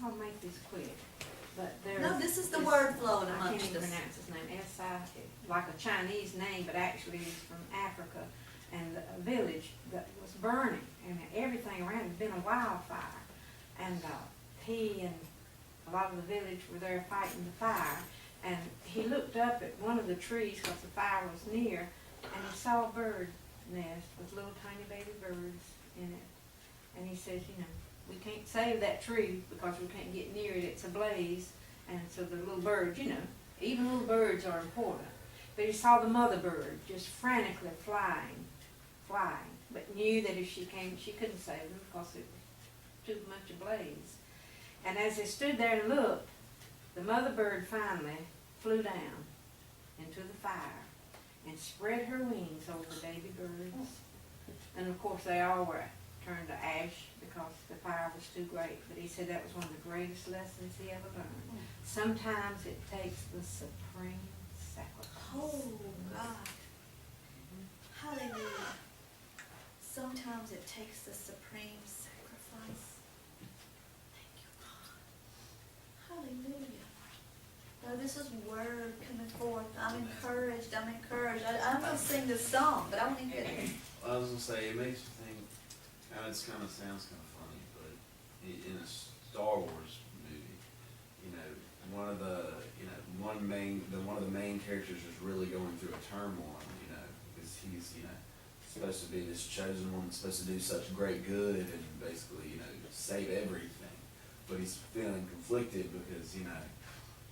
I'll make this quick. But there's No, this is the word flowing I can't amongst even us. pronounce his name. S.I., like a Chinese name, but actually he's from Africa. And a village that was burning, and everything around had been a wildfire. And he and a lot of the village were there fighting the fire. And he looked up at one of the trees because the fire was near, and he saw a bird nest with little tiny baby birds in it. And he says, you know, we can't save that tree because we can't get near it, it's ablaze. And so the little birds, you know, even little birds are important. But he saw the mother bird just frantically flying, but knew that if she came, she couldn't save them because it was too much ablaze. And as they stood there and looked, the mother bird finally flew down into the fire and spread her wings over the baby birds. And of course they all were turned to ash because the fire was too great. But he said that was one of the greatest lessons he ever learned. Sometimes it takes the supreme sacrifice. Oh, God. Hallelujah. Sometimes it takes the supreme sacrifice. Thank you, God. Hallelujah. Oh, this is word coming forth. I'm encouraged. I'm going to sing this song, but I want to hear it. I was going to say, it makes me think, and it kind of sounds kind of funny, but in a Star Wars movie, you know, one of the main characters is really going through a turmoil, you know, because he's, you know, supposed to be this chosen one, supposed to do such great good and basically, you know, save everything. But he's feeling conflicted because, you know,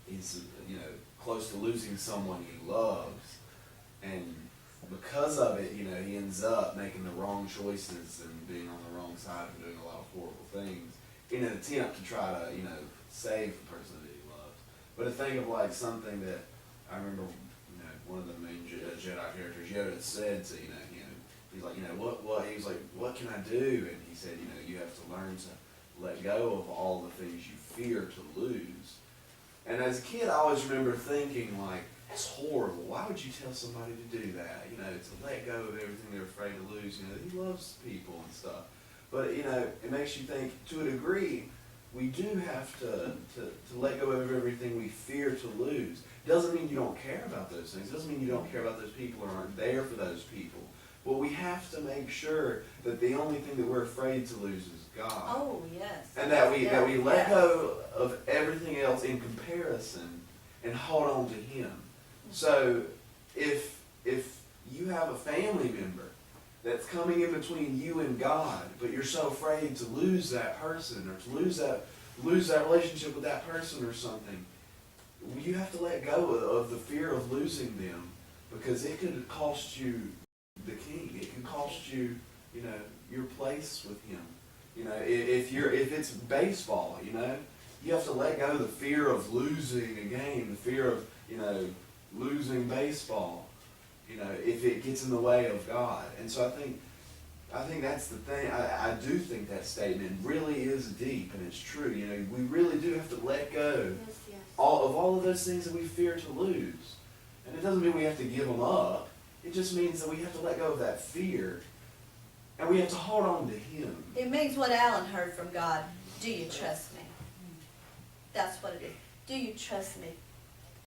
he's, you know, close to losing someone he loves. And because of it, you know, he ends up making the wrong choices and being on the wrong side and doing a lot of horrible things in an attempt to try to, you know, save the person that he loves. But to think of like something that I remember, you know, one of the main Jedi characters, Yoda, said to, you know, he's like, you know, what, he was like, what can I do? And he said, you know, you have to learn to let go of all the things you fear to lose. And as a kid, I always remember thinking, like, that's horrible. Why would you tell somebody to do that? You know, to let go of everything they're afraid to lose. You know, he loves people and stuff. But, you know, it makes you think, to a degree, we do have to let go of everything we fear to lose. Doesn't mean you don't care about those things. Doesn't mean you don't care about those people or aren't there for those people. But we have to make sure that the only thing that we're afraid to lose is God. Oh, yes. And that we let go of everything else in comparison and hold on to Him. So if you have a family member that's coming in between you and God, but you're so afraid to lose that person or to lose that relationship with that person or something, you have to let go of the fear of losing them, because it could cost you the king. It can cost you, you know, your place with Him. You know, if it's baseball, you know, you have to let go of the fear of losing a game, the fear of, you know, losing baseball, you know, if it gets in the way of God. And so I think that's the thing. I do think that statement really is deep, and it's true. You know, we really do have to let go of all of those things that we fear to lose. And it doesn't mean we have to give them up. It just means that we have to let go of that fear, and we have to hold on to Him. It means what Alan heard from God. Do you trust me? That's what it is. Do you trust me?